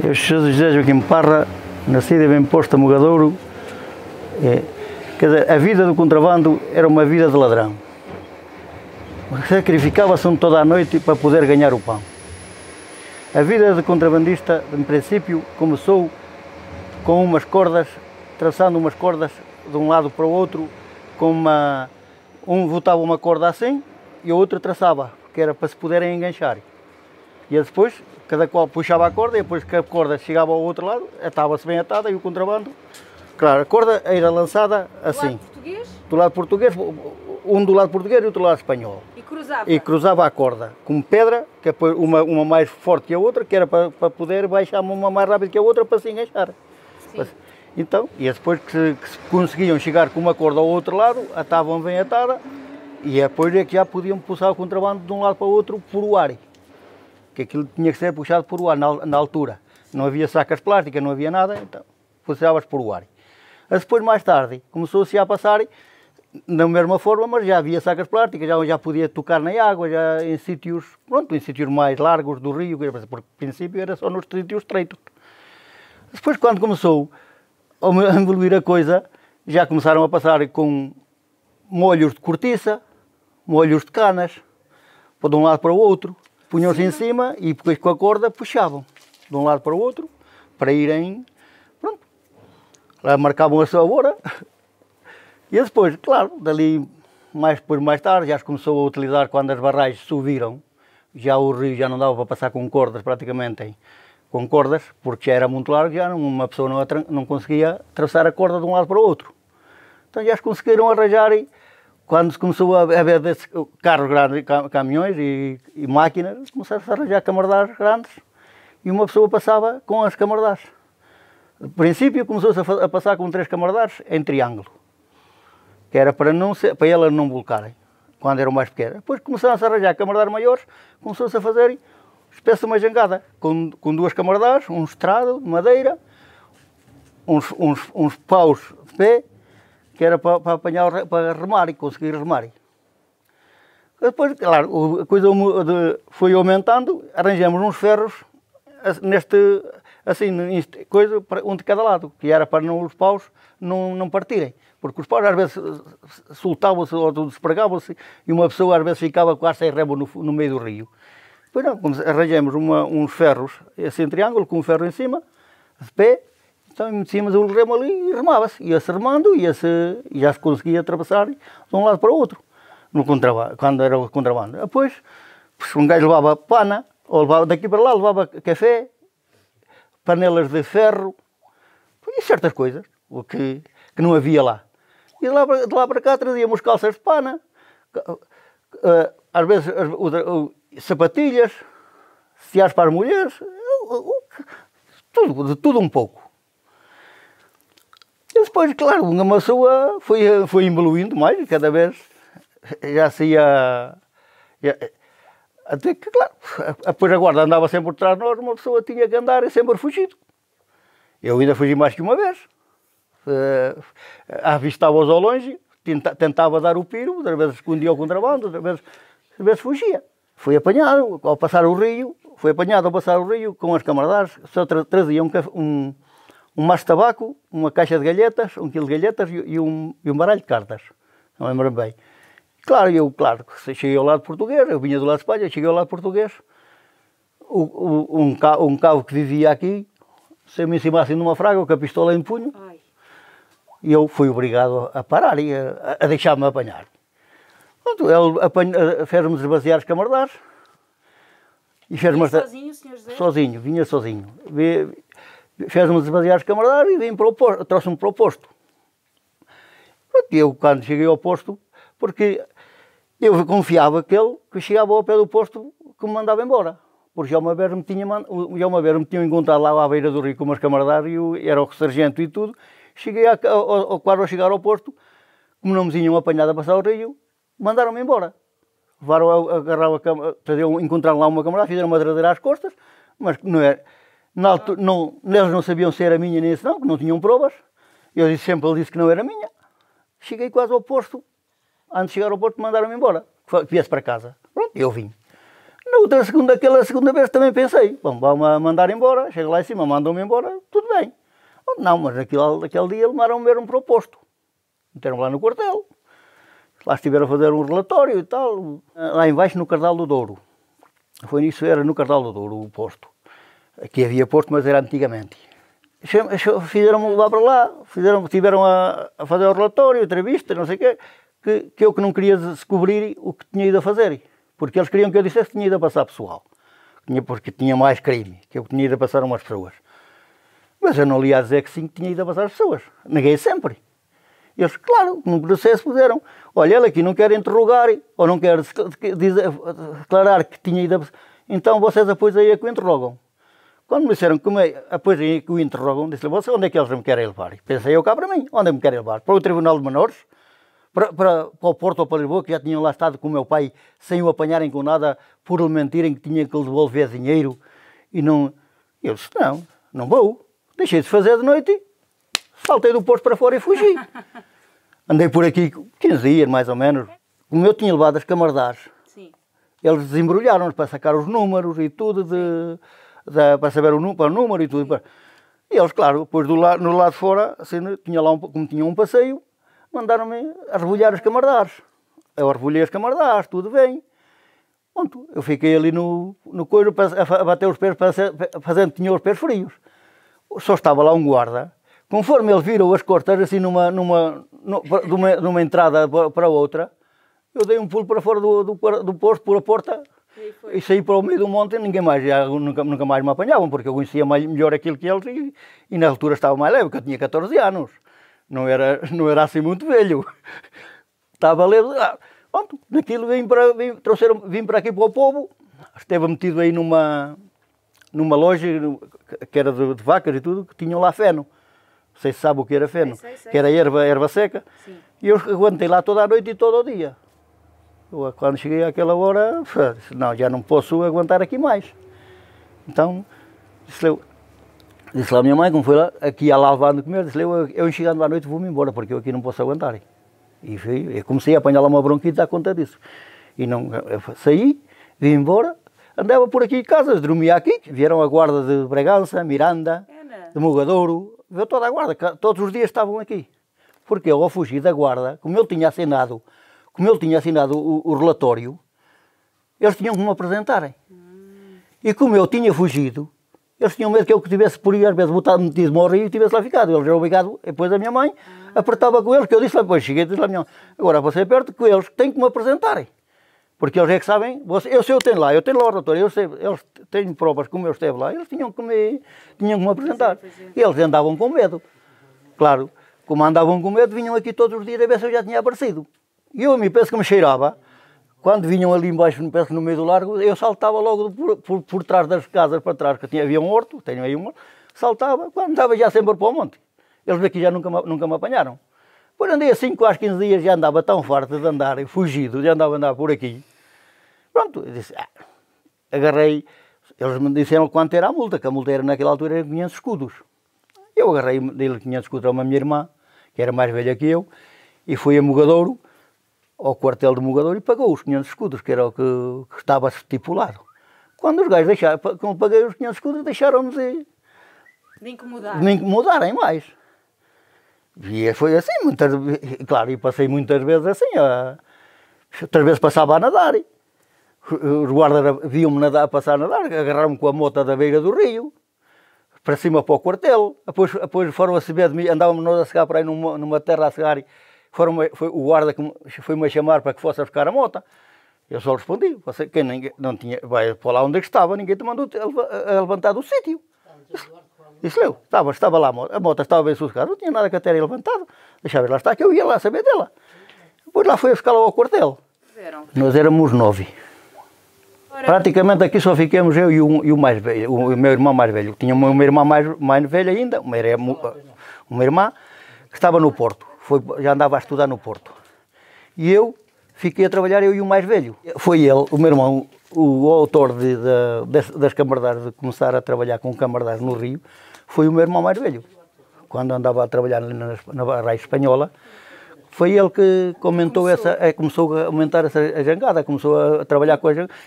Eu sou José Joaquim Parra, nascido e bem posto a Mogadouro. Quer dizer, a vida do contrabando era uma vida de ladrão. Sacrificava-se toda a noite para poder ganhar o pão. A vida de contrabandista, em princípio, começou com umas cordas, traçando umas cordas de um lado para o outro, com um botava uma corda assim e o outro traçava, que era para se poderem enganchar. E depois, cada qual puxava a corda e depois que a corda chegava ao outro lado, estava-se bem atada e o contrabando. Claro, a corda era lançada assim. Do lado português? Do lado português, um do lado português e outro do lado espanhol. E cruzava? E cruzava a corda com pedra, que é uma mais forte que a outra, que era para poder baixar uma mais rápido que a outra para se enganchar. Sim. Então, e depois que conseguiam chegar com uma corda ao outro lado, estavam bem atada, e depois é que já podiam puxar o contrabando de um lado para o outro por o ar. Que aquilo tinha que ser puxado por o ar na altura. Não havia sacas plásticas, não havia nada, então puxavas por o ar. Depois, mais tarde, começou-se a passar da mesma forma, mas já havia sacas plásticas, já podia tocar na água, já em sítios, pronto, em sítios mais largos do rio, porque no princípio era só nos sítios estreitos. Depois, quando começou a evoluir a coisa, já começaram a passar com molhos de cortiça, molhos de canas, de um lado para o outro, punham-se em cima e depois com a corda puxavam de um lado para o outro, para irem, pronto, lá marcavam a sua hora. E depois, claro, dali mais tarde já se começou a utilizar quando as barragens subiram, já o rio já não dava para passar com cordas praticamente, com cordas, porque já era muito largo, já uma pessoa não conseguia atravessar a corda de um lado para o outro. Então já se conseguiram arranjar e quando se começou a haver carros grandes, caminhões e máquinas, começaram-se a arranjar camarodados grandes e uma pessoa passava com as camarodados. No princípio começou-se a passar com 3 camarodados em triângulo, que era para elas não volcarem, quando eram mais pequenas. Depois começaram-se a arranjar camarodados maiores, começou-se a fazer espécie de uma jangada, com 2 camarodados, um estrado de madeira, uns paus de pé, que era para apanhar, para remar e conseguir remar. Depois, claro, a coisa foi aumentando, arranjamos uns ferros um de cada lado, que era para os paus não partirem, porque os paus às vezes soltavam-se ou despregavam-se e uma pessoa às vezes ficava quase sem remo no meio do rio. Depois não, arranjamos uns ferros, assim em triângulo, com um ferro em cima, de pé. Então metíamos o remo ali e remava-se. Ia-se remando e já se conseguia atravessar de um lado para o outro, quando era o contrabando. Depois um gajo levava pana, ou levava daqui para lá, levava café, panelas de ferro, e certas coisas que não havia lá. E de lá para cá trazíamos calças de pana, às vezes sapatilhas, ciás para as mulheres, de tudo um pouco. E depois, claro, uma pessoa foi evoluindo mais, cada vez já se ia... Até que, claro, depois a guarda andava sempre por trás de nós, uma pessoa tinha que andar sempre fugido. Eu ainda fugi mais que uma vez. Avistava-os ao longe, tentava dar o piro, outras vezes escondia o contrabando, outras vezes fugia. Foi apanhado ao passar o rio, com as camaradas, só trazia um maço de tabaco, uma caixa de galhetas, 1 quilo de galhetas e um baralho de cartas. Não lembro bem. Claro, cheguei ao lado português, eu vinha do lado de Espanha, cheguei ao lado português. Um cabo que vivia aqui, se eu me encimasse numa fraga, com a pistola em punho, e eu fui obrigado a parar e a deixar-me apanhar. Pronto, ele fez-me esvaziar os camaradas. Vinha sozinho, Sr. José? Sozinho, vinha sozinho. Fez-me esvaziar os camaradas e trouxe-me para o posto. E eu, quando cheguei ao posto, porque eu confiava que chegava ao pé do posto que me mandava embora. Porque já uma vez me tinham encontrado lá à beira do rio com umas camaradas e era o sargento e tudo. Cheguei quase a chegar ao posto, como não me tinham apanhado a passar o rio, mandaram-me embora. Encontraram lá uma camarada, fizeram uma dradeira às costas, mas não era. Eles não sabiam se era minha nem se não, que não tinham provas. Eu ele disse que não era minha. Cheguei quase ao posto, antes de chegar ao posto mandaram-me embora, que viesse para casa. Pronto, eu vim. Na outra segunda, aquela segunda vez também pensei, bom, vão-me mandar embora, chego lá em cima, mandam-me embora, tudo bem. Não, mas naquele dia levaram-me mesmo para o posto. Meteram-me lá no quartel. Lá estiveram a fazer um relatório e tal. Lá embaixo no Cardal do Douro. Foi nisso, era no Cardal do Douro o posto. Aqui havia posto, mas era antigamente. Fizeram-me levar para lá, tiveram a fazer o relatório, a entrevista, não sei o quê, que eu que não queria descobrir o que tinha ido a fazer. Porque eles queriam que eu dissesse que tinha ido a passar pessoal. Porque tinha mais crime, que eu tinha ido a passar umas pessoas. Mas eu não li a dizer que sim, que tinha ido a passar as pessoas. Neguei sempre. Eles, claro, no processo puseram, olha, ele aqui não quer interrogar, ou não quer declarar que tinha ido a... Então vocês depois aí é que o interrogam. Quando me disseram que depois aí é que o interrogam, disse-lhe, você, onde é que eles me querem levar? Pensei eu cá para mim, onde é que me querem levar? Para o Tribunal de Menores? Para o Porto ou para Lisboa, que já tinham lá estado com o meu pai, sem o apanharem com nada, por lhe mentirem que tinha que lhe devolver dinheiro, e não... Eu disse, não vou. Deixei de fazer de noite, saltei do posto para fora e fugi. Andei por aqui 15 dias, mais ou menos. Como eu tinha levado as camaradás, eles desembrulharam-nos para sacar os números e tudo, para saber o número e tudo. E eles, claro, depois no lado de fora, assim, como tinha um passeio, mandaram-me a rebolhar as camaradás. Eu rebolhei as camaradás, tudo bem. Pronto, eu fiquei ali no coelho a bater os pés, fazendo que tinha os pés frios. Só estava lá um guarda. Conforme ele virou as costas, assim, numa entrada para outra, eu dei um pulo para fora do posto, por a porta, e saí para o meio do monte, e nunca mais me apanhavam, porque eu conhecia melhor aquilo que eles, e na altura estava mais leve, porque eu tinha 14 anos. Não era assim muito velho. Estava leve. Pronto, naquilo vim para aqui para o povo, esteve metido aí numa loja que era de vacas e tudo, que tinham lá feno. Não sei se sabe o que era feno, sei. Que era erva seca. Sim. E eu aguentei lá toda a noite e todo o dia. Quando cheguei àquela hora, disse, não, já não posso aguentar aqui mais. Então, disse lá a minha mãe, como foi lá, aqui ia lá levando de comer, disse eu chegando à noite vou-me embora, porque eu aqui não posso aguentar. E eu comecei a apanhar lá uma bronquite a conta disso. E não, eu saí, vim embora, andava por aqui em casa, dormia aqui, vieram a guarda de Bragança, Miranda, de Mogadouro, veio toda a guarda, todos os dias estavam aqui. Porque eu, ao fugir da guarda, como ele tinha assinado o relatório, eles tinham que me apresentarem. E como eu tinha fugido, eles tinham medo que eu tivesse por aí, às vezes, metido no rio e tivesse lá ficado. Eles eram obrigados, depois a minha mãe apertava com eles, que eu disse lá, depois cheguei e disse lá a minha mãe, agora você é perto com eles, têm que me apresentarem. Porque eles é que sabem, eu tenho lá o relatório, eles têm provas como eu esteve lá, eles tinham que me apresentar. E eles andavam com medo. Claro, como andavam com medo, vinham aqui todos os dias a ver se eu já tinha aparecido. E eu penso que me cheirava. Quando vinham ali embaixo, penso que no meio do largo, eu saltava logo por trás das casas para trás, que havia um horto, tenho aí um horto, saltava, quando andava já sempre para o monte. Eles aqui já nunca me apanharam. Depois andei assim, quase 15 dias, já andava tão farto de andar, fugido, já andava a andar por aqui. Pronto, eu disse, agarrei, eles me disseram quanto era a multa, que a multa era naquela altura era 500 escudos. Eu agarrei dele 500 escudos a uma minha irmã, que era mais velha que eu, e fui a Mogadouro, ao quartel de Mogadouro, e pagou os 500 escudos, que era o que estava estipulado. Quando os gajos deixaram, quando paguei os 500 escudos, deixaram-me de incomodar. De incomodarem mais. E foi assim, claro, e passei muitas vezes assim, outras vezes passava a nadar. Os guardas viam-me passar a nadar, agarraram-me com a mota da beira do rio, para cima para o quartel. Depois foram a saber de mim, andávamos nós a cegar para aí numa terra a cegar, foi o guarda que foi-me a chamar para que fosse a buscar a mota. Eu só respondi, não tinha, vai para lá onde estava, ninguém te mandou a levantar do sítio. Disse eu, estava lá a moto estava bem sossegada, não tinha nada que a terem levantado, deixava ela estar, que eu ia lá saber dela. Depois lá foi a buscá-la ao quartel. Nós éramos 9. Praticamente aqui só ficamos eu e o mais velho, o meu irmão mais velho. Tinha uma irmã mais velha ainda, uma irmã que estava no Porto, já andava a estudar no Porto. E eu fiquei a trabalhar, eu e o mais velho. Foi ele, o meu irmão, o autor das camaradagem, de começar a trabalhar com camaradagem no Rio, foi o meu irmão mais velho. Quando andava a trabalhar na Barra Espanhola, Foi ele que começou a aumentar a jangada, começou a trabalhar com a jangada.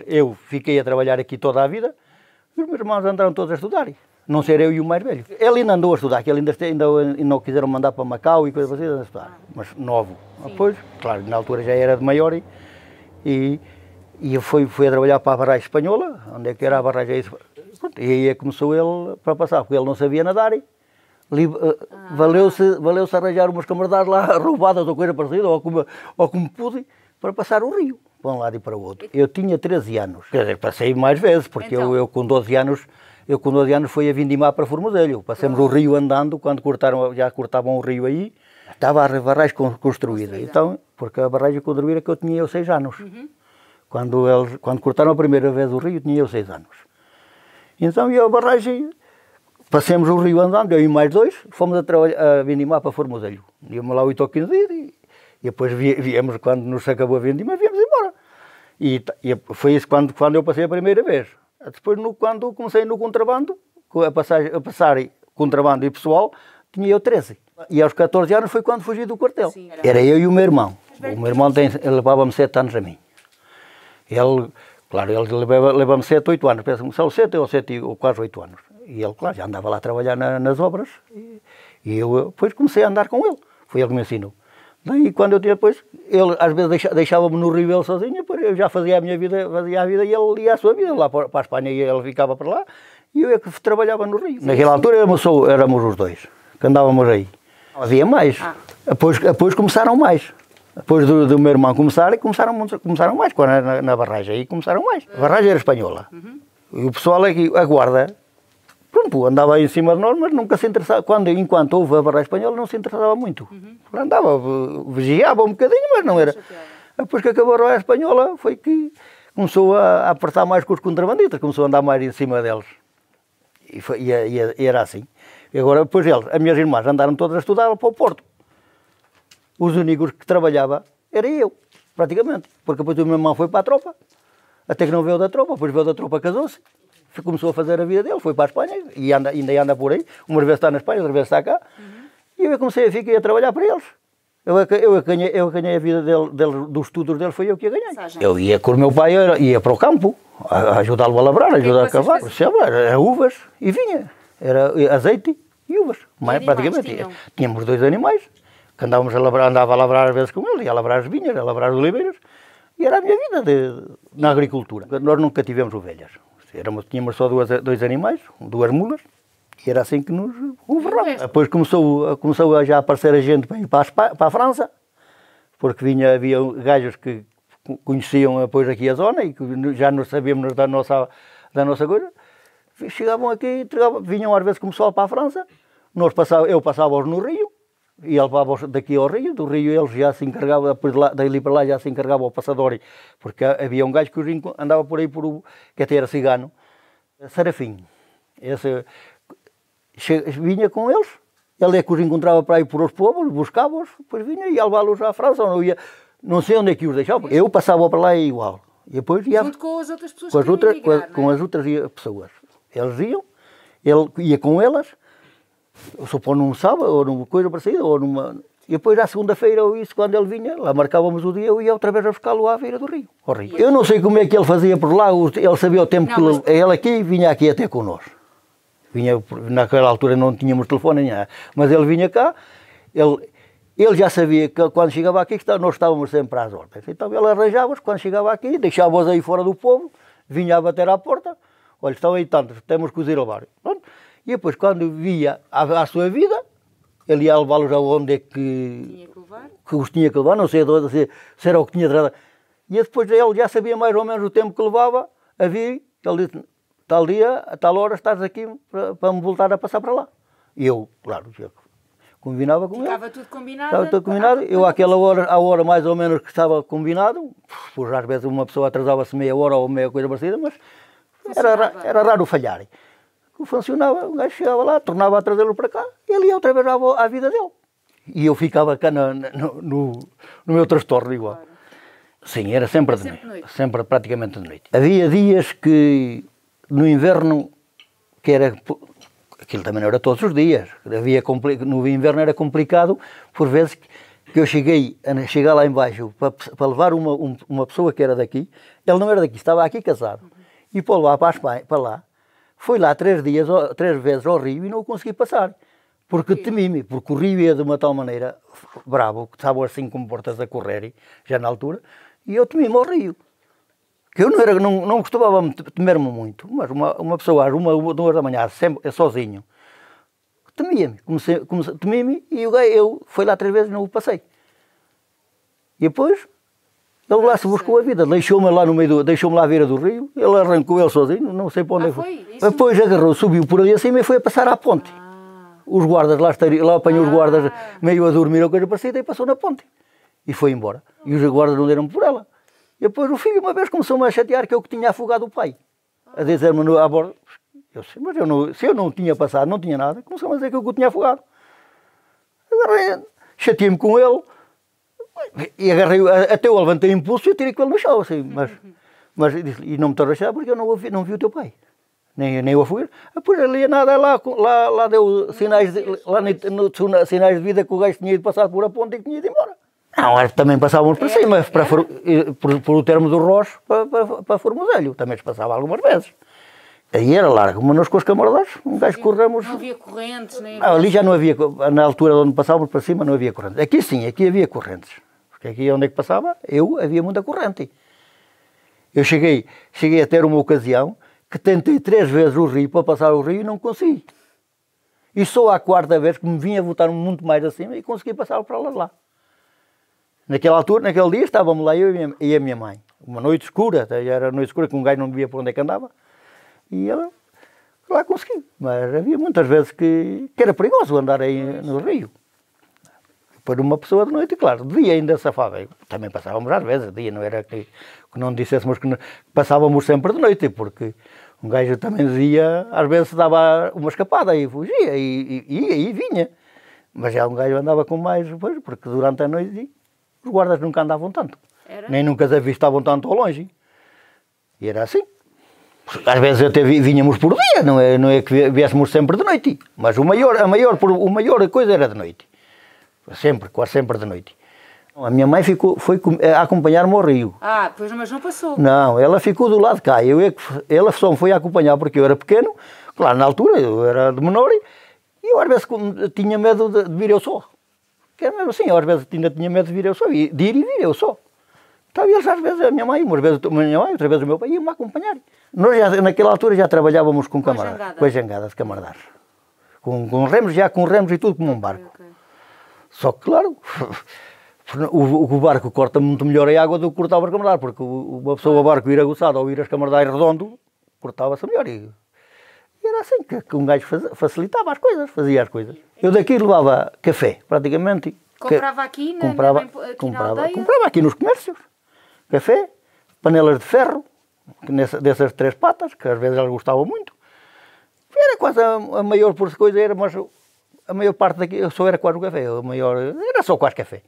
Eu fiquei a trabalhar aqui toda a vida, e os meus irmãos andaram todos a estudar. Não ser eu e o mais velho. Ele ainda andou a estudar, que ele ainda não quiseram mandar para Macau e coisas assim, a estudar, mas novo. Depois, claro, na altura já era de maior e foi a trabalhar para a barragem espanhola, onde é que era a barragem. E aí começou ele para passar, porque ele não sabia nadar. Valeu-se arranjar umas camaradagem lá roubadas ou coisa parecida, ou como pude, para passar o rio, para um lado e para o outro. Eu tinha 13 anos, quer dizer, passei mais vezes, porque então, eu com 12 anos fui a Vindimar para Formoselho. Passamos o rio andando, quando já cortavam o rio aí, estava a barragem construída. Então, porque a barragem construída que eu tinha 6 anos. Quando cortaram a primeira vez o rio, tinha 6 anos. Então, e a barragem, passemos o rio andando, eu e mais 2, fomos a Vindimar para Formoselho. Íamos lá 8 ou 15 dias e depois viemos, quando nos acabou a Vindimar, viemos embora. E foi isso quando eu passei a primeira vez. Depois, quando comecei no contrabando, a passar contrabando e pessoal, tinha eu 13. E aos 14 anos foi quando fugi do quartel. Sim, era eu e o meu irmão. O meu irmão ele levava-me 7 anos a mim. Ele levava-me 7, 8 anos, penso-me só 7 ou quase 8 anos. E ele, claro, já andava lá a trabalhar nas obras. E eu depois comecei a andar com ele. Foi ele que me ensinou. Daí, quando eu tinha depois, ele às vezes deixava-me no rio ele sozinho, depois eu já fazia a minha vida, fazia a vida e ele ia a sua vida lá para a Espanha e ele ficava para lá e eu é que trabalhava no rio. Naquela altura éramos os dois, que andávamos aí. Havia mais, depois começaram mais. Depois do meu irmão começaram mais, quando era na barragem aí começaram mais. A barragem era espanhola. E o pessoal aqui, a guarda, pronto, andava aí em cima de nós, mas nunca se interessava. Enquanto houve a barragem espanhola, não se interessava muito. Andava, vigiava um bocadinho, mas não era. Depois que acabou a barragem espanhola, foi que começou a apertar mais com os contrabandistas, começou a andar mais em cima deles. E era assim. E agora, depois as minhas irmãs andaram todas a estudar para o Porto. Os únicos que trabalhava era eu, praticamente. Porque depois o meu irmão foi para a tropa, até que não veio da tropa, depois veio da tropa, casou-se. Começou a fazer a vida dele, foi para a Espanha e ainda anda por aí. Uma vez está na Espanha, outra vez está cá. E eu fiquei a trabalhar para eles. Eu ganhei a vida dos estudos dele, foi eu que a ganhei. Eu ia com o meu pai, ia para o campo, a ajudá-lo a labrar, a ajudar a cavar. Era uvas e vinha. Era azeite e uvas. Mas, praticamente. Tínhamos 2 animais, que andava a labrar às vezes com ele, ia a labrar as vinhas, a labrar as oliveiras. E era a minha vida na agricultura. Nós nunca tivemos ovelhas. Tínhamos só 2 animais, 2 mulas, e era assim que nos governava. Depois começou a já aparecer a gente para ir para a França, porque havia gajos que conheciam depois aqui a zona e que já nos sabíamos da nossa coisa. Chegavam aqui, vinham às vezes como pessoal para a França, eu passava-os no rio, e ele levava-os daqui ao rio, do rio eles já se encargavam, dali para lá já se encargava o passador, porque havia um gajo que andava por aí, que até era cigano, Serafim. Esse vinha com eles, ele é que os encontrava para ir por os povos, buscava-os, depois vinha e ia levá-los à França, ou não sei onde é que os deixava, eu passava para lá igual. E depois ia, junto com as outras pessoas com as outras pessoas. Eles iam, ele ia com elas, supor num sábado, ou numa coisa parecida, ou numa... E depois, à segunda-feira, ou isso, quando ele vinha, lá marcávamos o dia, eu ia outra vez a buscá-lo à beira do rio, ao rio. Eu não sei como é que ele fazia por lá, ele sabia o tempo que ele aqui vinha aqui até connosco. Naquela altura não tínhamos telefone nem nada, mas ele vinha cá, ele já sabia que quando chegava aqui, nós estávamos sempre às ordens. Então ele arranjava-os, quando chegava aqui, deixava-os aí fora do povo, vinha a bater à porta, olha, estão aí tantos, temos que os ir levar. Pronto. E depois, quando via a sua vida, ele ia levá-los aonde é que os tinha que levar, não sei se era o que tinha de errado. E depois ele já sabia mais ou menos o tempo que levava a vir, ele disse, tal dia, a tal hora estás aqui para me voltar a passar para lá. E eu, claro, combinava com ele. Estava tudo combinado? Estava tudo combinado. Eu, àquela hora, a hora mais ou menos que estava combinado, por às vezes uma pessoa atrasava-se meia hora ou meia coisa parecida, mas era raro falharem. Funcionava, o gajo chegava lá, tornava a trazê-lo para cá, e ele ia outra vez à vida dele. E eu ficava cá no meu transtorno igual. Claro. Sim, era sempre de noite, sempre praticamente de noite. Havia dias que no inverno, que aquilo também não era todos os dias. No inverno era complicado, por vezes que eu cheguei lá embaixo para levar uma pessoa que era daqui, ele não era daqui, estava aqui casado, e para levar para a Espanha, para lá, foi lá 3 vezes ao rio e não o consegui passar. Porque temi-me, porque o rio ia de uma tal maneira bravo, que estavam assim como portas a correr, já na altura, e eu temi-me ao rio. Que eu não costumava temer-me muito, mas uma pessoa às 1, 2 da manhã, sempre, sozinho, temia-me, temia-me e eu fui lá 3 vezes e não o passei. E depois, ele lá se buscou a vida, deixou-me lá no meio deixou-me lá à beira do rio, ele arrancou ele sozinho, não sei para onde foi. Depois agarrou, subiu por ali acima e foi a passar à ponte. Os guardas lá apanhou os guardas meio a dormir ou coisa parecida e passou na ponte. E foi embora. E os guardas não deram por ela. E depois o filho uma vez começou-me a chatear que eu que tinha afogado o pai. A dizer-me à borda. Eu disse, mas se eu não tinha passado, não tinha nada, começou-me a dizer que eu o tinha afogado. Agarrei, chateei-me com ele e agarrei, até eu levantei impulso e atirei com ele no chão, assim, mas e não me tornou a chatear porque eu não vi o teu pai. Nem o afoguei. Depois ali nada, lá deu sinais sinais de vida que o gajo tinha ido passar por a ponte e que tinha ido embora. Não, também passávamos para cima, por o termo do Roche para Formoselho, também se passava algumas vezes. Aí era largo, mas nós com os camaradas, um gajo corremos... Não havia correntes, nem... Ali já não havia, na altura onde passávamos para cima não havia correntes. Aqui sim, aqui havia correntes. Porque aqui onde é que passava, havia muita corrente. Eu cheguei a ter uma ocasião que tentei 3 vezes o rio para passar o rio e não consegui. E só à 4ª vez que me vinha voltar muito mais acima e consegui passar para lá. Naquela altura, naquele dia, estávamos lá eu e a minha mãe. Uma noite escura, era noite escura que um gajo não via por onde é que andava. E ela lá consegui. Mas havia muitas vezes que era perigoso andar aí no rio. Por uma pessoa de noite, claro, de dia ainda safava. Também passávamos às vezes, de dia, não era que não dissessemos que passávamos sempre de noite, porque um gajo também dizia, às vezes dava uma escapada e fugia, e vinha. Mas já um gajo andava com mais, pois, porque durante a noite os guardas nunca andavam tanto. Nem nunca as avistavam tanto ao longe. E era assim. Às vezes até vinhamos por dia, não é que viéssemos sempre de noite. Mas a maior coisa era de noite. Sempre, quase sempre de noite. A minha mãe foi a acompanhar-me ao rio. Pois, mas não passou. Não, ela ficou do lado de cá. Ela só me foi acompanhar porque eu era pequeno. Claro, na altura eu era de menor e eu às vezes tinha medo de vir eu só. Que era mesmo assim, eu às vezes ainda tinha medo de vir eu só, de ir e vir eu só. Então eles às vezes, a minha mãe, umas vezes a minha mãe, outras vezes o meu pai, iam-me acompanhar. Nós já, naquela altura já trabalhávamos com camaradas, com as jangadas, camaradas. Com remos e tudo como um barco. Okay. Só que, claro, o barco corta muito melhor a água do que cortava os camaradas, porque uma pessoa, o barco ir aguçado ou ir as camaradas redondo, cortava-se melhor. E era assim que um gajo facilitava as coisas, fazia as coisas. Eu daqui levava café, praticamente. Comprava aqui na aldeia? Comprava aqui nos comércios. Café, panelas de ferro, dessas 3 patas, que às vezes elas gostavam muito. Era quase a maior coisa, mas a maior parte daqui só era quase o café. Era só quase café.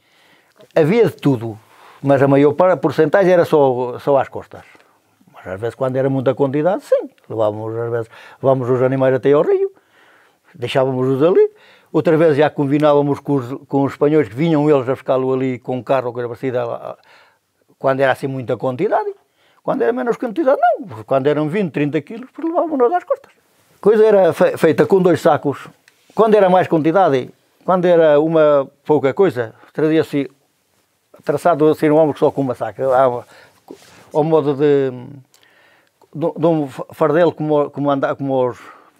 Havia de tudo, mas a maior porcentagem era só às costas. Mas às vezes quando era muita quantidade, sim. Levávamos os animais até ao rio, deixávamos-os ali. Outra vez já combinávamos com os espanhóis que vinham eles a buscá-lo ali com um carro ou coisa parecida, quando era assim muita quantidade. Quando era menos quantidade, não. Quando eram 20, 30 quilos, levávamos-nos às costas. A coisa era feita com 2 sacos. Quando era mais quantidade, quando era uma pouca coisa, trazia-se traçado assim um ombro só com uma saca, ao modo de um fardelo como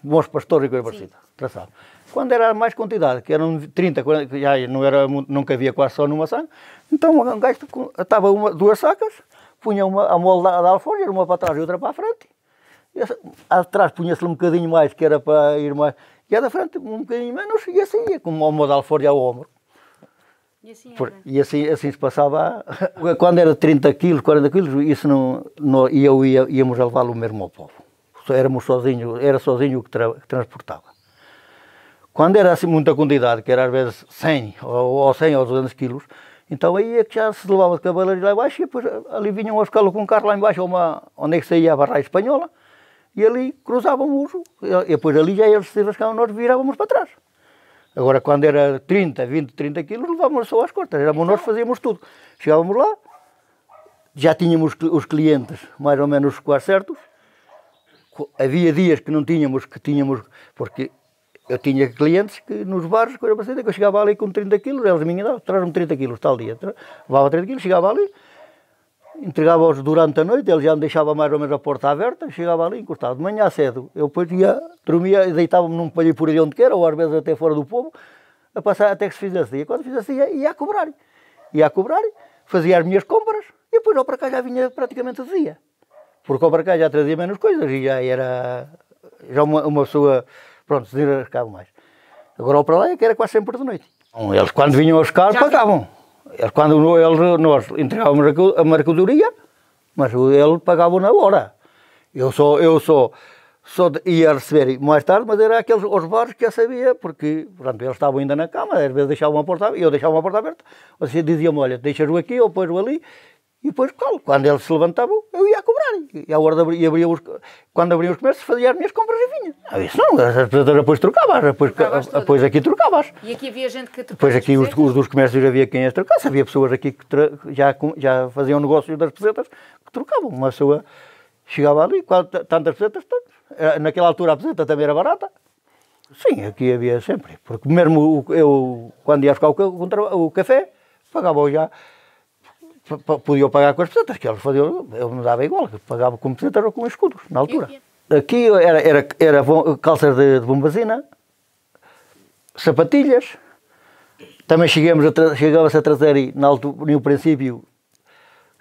os pastores e coisa parecida, traçado. Quando era mais quantidade, que eram 30, 40, já nunca havia quase só numa saca, então um gajo estava 2 sacas, punha uma a molde da alforja, uma para trás e outra para a frente, e atrás punha-se um bocadinho mais, que era para ir mais, e a da frente um bocadinho menos, e assim ia, como a molde da alforja ao ombro. E assim se passava. Quando era 30 quilos, 40 quilos, isso íamos a levá-lo mesmo ao povo. Era sozinho que transportava. Quando era assim muita quantidade, que era às vezes 100 ou 200 quilos, então aí é que já se levava de cavalaria lá embaixo e depois ali vinham a buscá-lo com um carro lá embaixo, onde é que saía a barragem espanhola, e ali cruzávamos, e depois ali já eles se rascavam, nós virávamos para trás. Agora, quando era 30, 20, 30 quilos, levávamos só às costas, éramos nós que fazíamos tudo. Chegávamos lá, já tínhamos os clientes mais ou menos quase certos, havia dias que não tínhamos, porque eu tinha clientes que nos bares, coisa parecida, que eu chegava ali com 30 quilos, eles me davam, traz-me 30 quilos tal dia, levava 30 quilos, chegava ali, entregava-os durante a noite, ele já me deixava mais ou menos a porta aberta, chegava ali, encostava de manhã cedo, eu depois ia, dormia, deitava-me num palho por ali onde quer, ou às vezes até fora do povo, a passar até que se fizesse dia. Quando fizesse dia, ia a cobrar, fazia as minhas compras, e depois ao para cá já vinha praticamente de dia. Porque ao para cá já trazia menos coisas, e já era uma pessoa, pronto, se desenrascava mais. Agora ao para lá é que era quase sempre de noite. Eles quando vinham a buscar, pagavam. Nós entregávamos a mercadoria, mas ele pagava na hora. Eu só ia receber mais tarde, mas era aqueles os bares que eu sabia, porque portanto, eles estavam ainda na cama, às vezes deixavam a porta aberta, eu deixava a porta aberta, você dizia-me, olha, deixas-o aqui ou pões-o ali, e depois, quando eles se levantavam, eu ia a cobrar. E à hora de quando abriam os comércios, fazia as minhas compras e vinha. Eu disse, não, as pessoas depois trocavas, depois aqui trocavas. E aqui havia gente que trocava? Depois aqui os dos comércios havia quem as trocasse, havia pessoas aqui que já faziam negócio das pesetas, que trocavam. Uma pessoa chegava ali, tantas pesetas, naquela altura a peseta também era barata. Sim, aqui havia sempre, porque mesmo eu, quando ia buscar o café, pagava já. Podia pagar com as pesetas, que eles faziam, eu me dava igual, pagava com pesetas ou com escudos, na altura. Aqui era calças de bombazina, sapatilhas, também chegava-se a trazer, no princípio,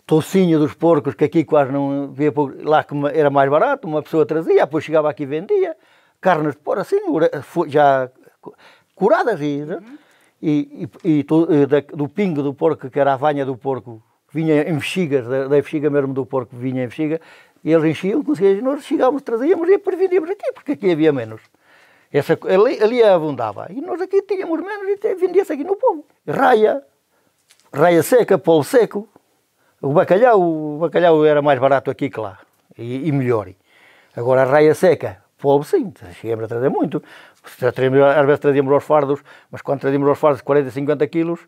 toucinho dos porcos, que aqui quase não via, lá que era mais barato, uma pessoa trazia, depois chegava aqui e vendia, carnes de porco assim, já curadas, do pingo do porco, que era a vanha do porco, vinha em bexigas, da bexiga mesmo do porco, vinha em bexiga, e eles enchiam, nós chegávamos, trazíamos e depois vendíamos aqui, porque aqui havia menos. Ali abundava, e nós aqui tínhamos menos e vendia-se aqui no povo. Raia seca, polvo seco, o bacalhau era mais barato aqui que lá, e melhor. Agora a raia seca, polvo sim, chegamos a trazer muito. Às vezes trazíamos aos fardos, mas quando trazíamos aos fardos de 40, 50 quilos,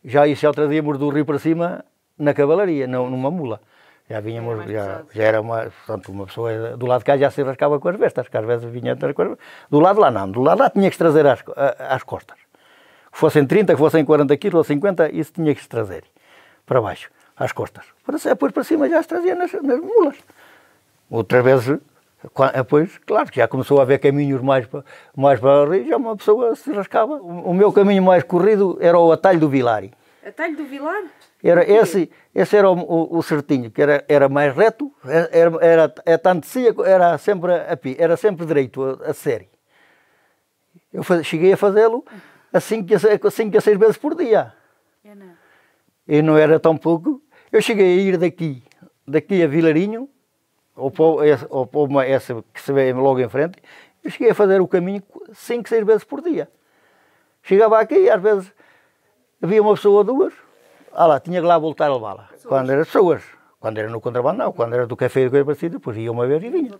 já trazíamos do rio para cima, na cavalaria, numa mula. Já vinhamos, já era portanto, uma pessoa do lado de cá já se rascava com as bestas, que às vezes vinha com as bestas. Do lado de lá não, do lado de lá tinha que se trazer às costas. Que fossem 30, que fossem 40 quilos ou 50, isso tinha que se trazer para baixo, às costas. Depois para cima já se trazia nas mulas. Outras vezes, depois, claro, que já começou a haver caminhos mais para o rio, já uma pessoa se rascava. O meu caminho mais corrido era o atalho do Vilari. Atalho do Vilar? Esse era o certinho, que era mais reto, tanto era sempre direito a série. Eu cheguei a fazê-lo a 5 a 6 vezes por dia. E não era tão pouco. Eu cheguei a ir daqui a Vilarinho, essa que se vê logo em frente, eu cheguei a fazer o caminho 5, 6 vezes por dia. Chegava aqui e às vezes havia uma pessoa ou duas, tinha que lá voltar a levá-la. Quando eram pessoas, quando era no contrabando não, quando era do café e coisa parecida, depois ia uma vez e vinha.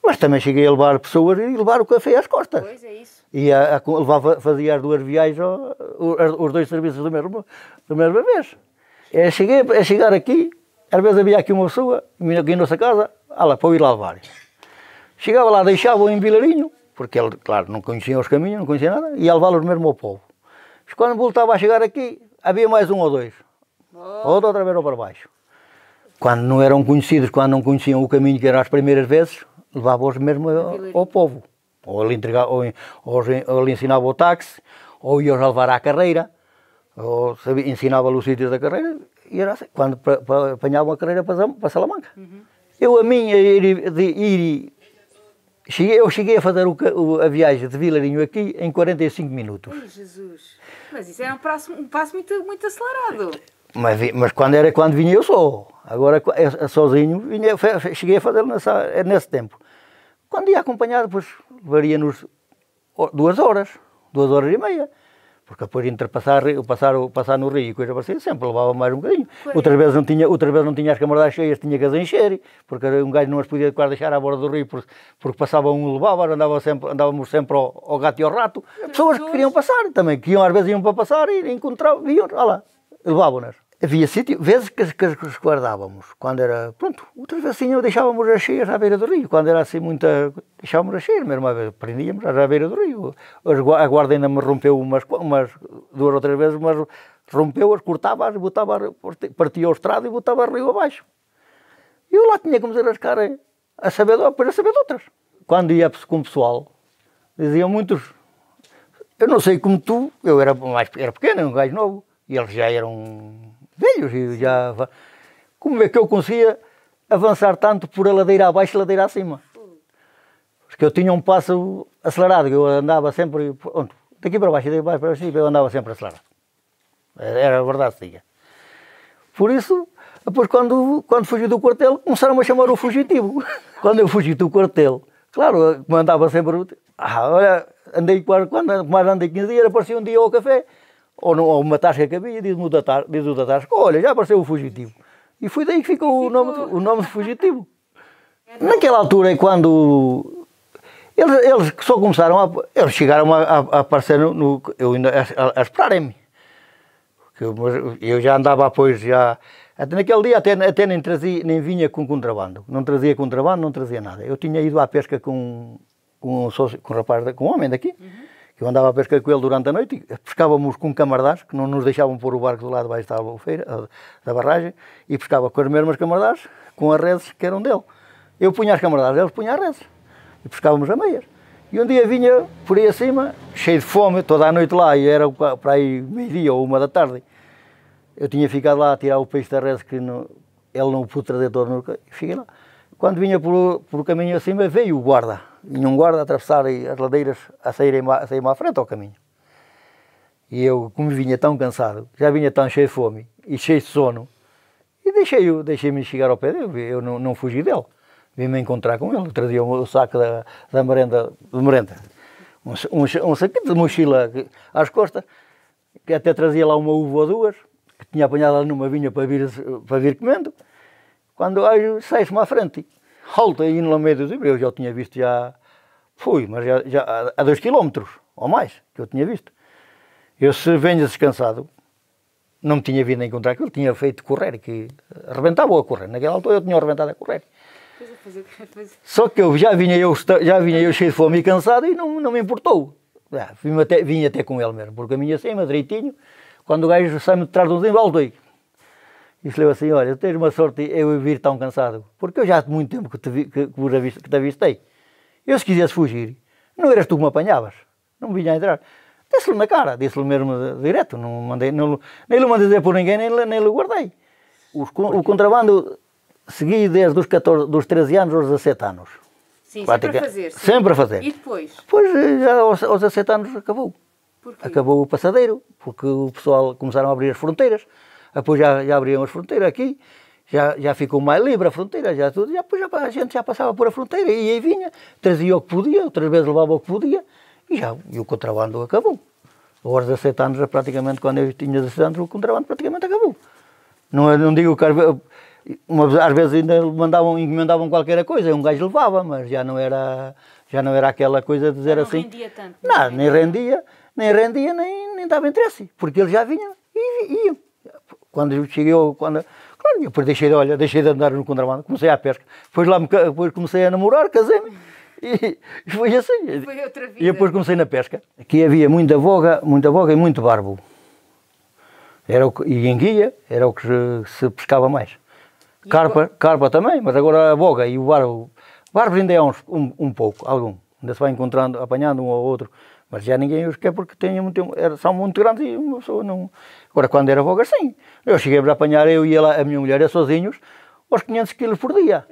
Mas também cheguei a levar pessoas e levar o café às costas. Pois é isso. Fazia as 2 viagens, os 2 serviços da mesma vez. Cheguei a chegar aqui, às vezes havia aqui uma pessoa, aqui em nossa casa, para eu ir lá levar. Chegava lá, deixava-o em Vilarinho, porque ele, claro, não conhecia os caminhos, não conhecia nada, e ia levá-los mesmo ao povo. Mas quando voltava a chegar aqui, havia mais 1 ou 2. Outra vez para baixo. Quando não eram conhecidos, quando não conheciam o caminho, que eram as primeiras vezes, levava-os mesmo ao povo. Ou ele ensinava o táxi, ou ia-os a levar à carreira, ou ensinava-lhe os sítios da carreira, e era assim, quando apanhavam a carreira para Salamanca. Eu cheguei a fazer a viagem de Vilarinho aqui em 45 minutos. Ai, Jesus! Mas isso é um passo muito acelerado. Mas quando vinha eu só. Agora sozinho, cheguei a fazê-lo nesse tempo. Quando ia acompanhado, depois varia-nos 2 horas, 2 horas e meia. Porque depois entre passar no rio e coisa parecida, sempre levava mais um bocadinho. Pois. Outras vezes não tinha as camarodas cheias, tinha que as encher, porque um gajo não as podia deixar à borda do rio, porque passava um e levava, andávamos sempre ao gato e ao rato. Pessoas que queriam passar também, que às vezes iam para passar e encontravam, viam, olha lá, levavam-nas. Havia vezes que as guardávamos, quando era, pronto, outras vezes assim, deixávamos as cheias à beira do rio, quando era assim muita, deixávamos as cheias, mesmo uma vez, prendíamos à beira do rio. A guarda ainda me rompeu umas 2 ou 3 vezes, mas rompeu-as, cortava-as, partia o estrado e botava rio abaixo. E eu lá tinha que me desarrascar a saber de outras. Quando ia com o pessoal, diziam muitos, eu não sei como tu, eu era pequeno, um gajo novo, e eles já eram velhos e já... Como é que eu conseguia avançar tanto por a ladeira abaixo e a ladeira acima? Porque eu tinha um passo acelerado, eu andava sempre... Daqui para baixo, daqui para cima, eu andava sempre acelerado. Era verdade, tinha. Por isso, depois quando fugi do quartel, começaram a chamar o fugitivo. Quando eu fugi do quartel, claro, como andava sempre... olha, quando mais andei 15 dias, aparecia um dia ao café, ou uma tasca que havia, diz o da tasca, olha, já apareceu o fugitivo. E foi daí que ficou o nome de fugitivo. Naquela altura, quando eles só começaram eles chegaram a aparecer a esperarem-me. Eu já andava apoio, até naquele dia até nem vinha com contrabando. Não trazia contrabando, não trazia nada. Eu tinha ido à pesca com um rapaz, com um homem daqui. Eu andava a pescar com ele durante a noite, pescávamos com camaradas, que não nos deixavam pôr o barco do lado de baixo da barragem, e pescava com as mesmas camaradas, com as redes que eram dele. Eu punha as camaradas, eles punham as redes, e pescávamos a meias. E um dia vinha por aí acima, cheio de fome, toda a noite lá, e era para aí meio-dia ou 1 da tarde. Eu tinha ficado lá a tirar o peixe da rede, que ele não pôde trazer todo, e fiquei lá. Quando vinha por o caminho acima, veio o guarda. Vinha um guarda a atravessar as ladeiras, a sair-me à frente ao caminho. E eu, como vinha tão cansado, já vinha tão cheio de fome e cheio de sono, e deixei-me chegar ao pé dele, eu não fugi dele. Vim-me encontrar com ele, trazia o saco da merenda, um saquinho de mochila às costas, que até trazia lá uma uva ou 2, que tinha apanhado ali numa vinha para vir comendo. Quando sai-se-me à frente, volta aí no meio dos livros, eu já o tinha visto, mas já a 2 km ou mais, que eu tinha visto. Eu, se venho descansado, não me tinha vindo a encontrar, que ele tinha feito correr, que arrebentava a correr. Naquela altura eu tinha arrebentado a correr. Só que já vinha eu cheio de fome e cansado e não me importou. Vim até com ele mesmo, porque a minha cima, direitinho, quando o gajo sai-me de trás de um zinho, voltei. E disse-lhe assim, olha, tens uma sorte eu vir tão cansado, porque eu já há muito tempo que te avistei. Eu, se quisesse fugir, não eras tu que me apanhavas, não me vinha a entrar. Disse-lhe na cara, disse-lhe mesmo direto, nem lhe mandei dizer por ninguém, nem lhe guardei. O contrabando segui desde dos 13 anos aos 17 anos. Sim, sempre a fazer. Sempre a fazer. E depois? Depois, já aos 17 anos, acabou. Porquê? Acabou o passadeiro, porque o pessoal começaram a abrir as fronteiras. Depois já abriam as fronteiras aqui, já ficou mais livre a fronteira, depois a gente já passava por a fronteira e aí vinha, trazia o que podia, outras vezes levava o que podia e o contrabando acabou. Aos 17 anos, praticamente, quando eu tinha 17 anos, o contrabando praticamente acabou. Não digo que às vezes ainda encomendavam qualquer coisa, um gajo levava, mas já não era aquela coisa de dizer assim. Não rendia tanto. Não, nem rendia, nem dava interesse, porque eles já vinham e iam. Quando eu cheguei, claro, depois deixei de andar no contrabando, comecei a pesca. Depois comecei a namorar, casei-me e foi assim. Foi outra vida. E depois comecei na pesca. Aqui havia muita boga e muito barbo. E enguia era o que se pescava mais. Carpa também, mas agora a boga e o barbo. Barbos ainda é um pouco, algum. Ainda se vai encontrando, apanhando um ou outro. Mas já ninguém os quer porque são muito grandes e uma pessoa não... Agora, quando era bogas, sim. Eu cheguei a apanhar, eu e a minha mulher, sozinhos, aos 500 quilos por dia.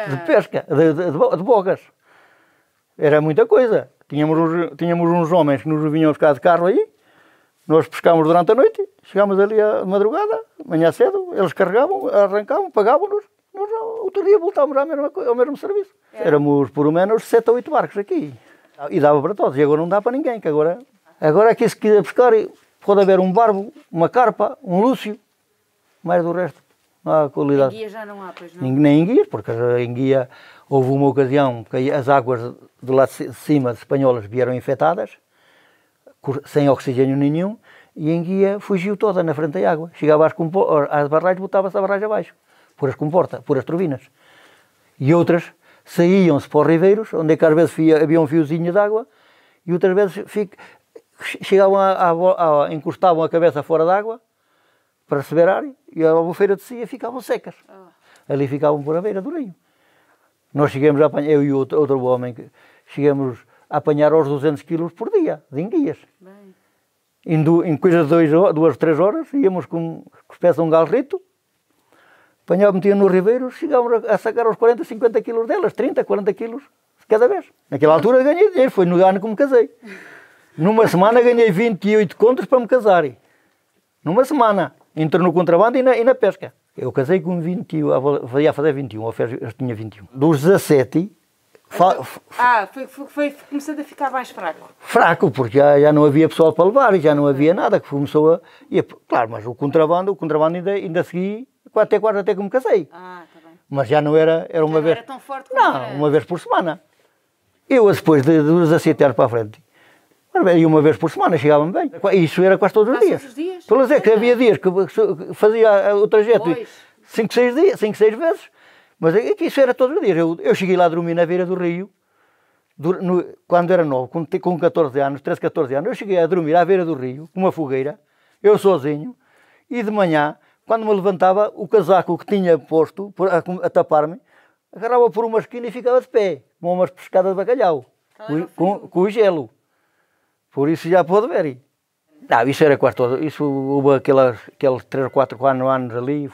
De pesca, de bogas. Era muita coisa. Tínhamos uns homens que nos vinham buscar de carro aí, nós pescámos durante a noite, chegámos ali à madrugada, manhã cedo, eles carregavam, arrancavam, pagavam-nos, nós outro dia voltámos ao mesmo serviço. Éramos por menos 7 ou 8 barcos aqui. E dava para todos, e agora não dá para ninguém, que agora aqui se quiser pescar, pode haver um barbo, uma carpa, um lúcio, mais do resto. Não há qualidade. Em guia já não há, pois não? Nem em guias, porque em guia houve uma ocasião que as águas do lado de cima de espanholas vieram infectadas, sem oxigênio nenhum, e em guia fugiu toda na frente da água. Chegava às barragens, botava-se a barragem abaixo, por as comportas, por as turbinas. E outras saíam-se para os ribeiros, onde é que às vezes havia um fiozinho de água, e outras vezes chegavam encostavam a cabeça fora d'água, para receber ar, e a albufeira descia e ficavam secas. Ali ficavam por a beira do rio. Nós chegamos a apanhar, eu e outro homem, chegamos a apanhar aos 200 quilos por dia, de enguias. Em coisa de 2, 3 horas, íamos com os pés a um galrito, apanhávamos, metíamos nos ribeiros, chegávamos a sacar aos 40, 50 quilos delas, 30, 40 quilos cada vez. Naquela altura ganhei dinheiro, foi no ano que me casei. Numa semana ganhei 28 contos para me casar. Numa semana. Entre no contrabando e na pesca. Eu casei com 21, ia fazer 21, eu tinha 21. Dos 17... Foi começando a ficar mais fraco. Fraco, porque já não havia pessoal para levar e já não havia nada, que começou a... Claro, mas o contrabando ainda segui até que me casei. Tá bem. Mas já não era uma vez... Não era tão forte como Não, era. uma vez por semana. Eu, depois de 17 anos para a frente, e uma vez por semana chegava-me bem. Isso era quase todos os dias. Todos os dias? Estou a dizer que havia dias que fazia o trajeto 5, 6 dias, 5, 6 vezes, mas é que isso era todos os dias. Eu cheguei lá a dormir na beira do rio, quando era novo, com 14 anos, 13, 14 anos, eu cheguei a dormir à beira do rio, com uma fogueira, eu sozinho, e de manhã, quando me levantava, o casaco que tinha posto, a tapar-me, agarrava por uma esquina e ficava de pé, com umas pescadas de bacalhau, com o gelo. Por isso já pode ver. Não, isso era quase todo. Isso houve aqueles 3 ou 4 anos ali,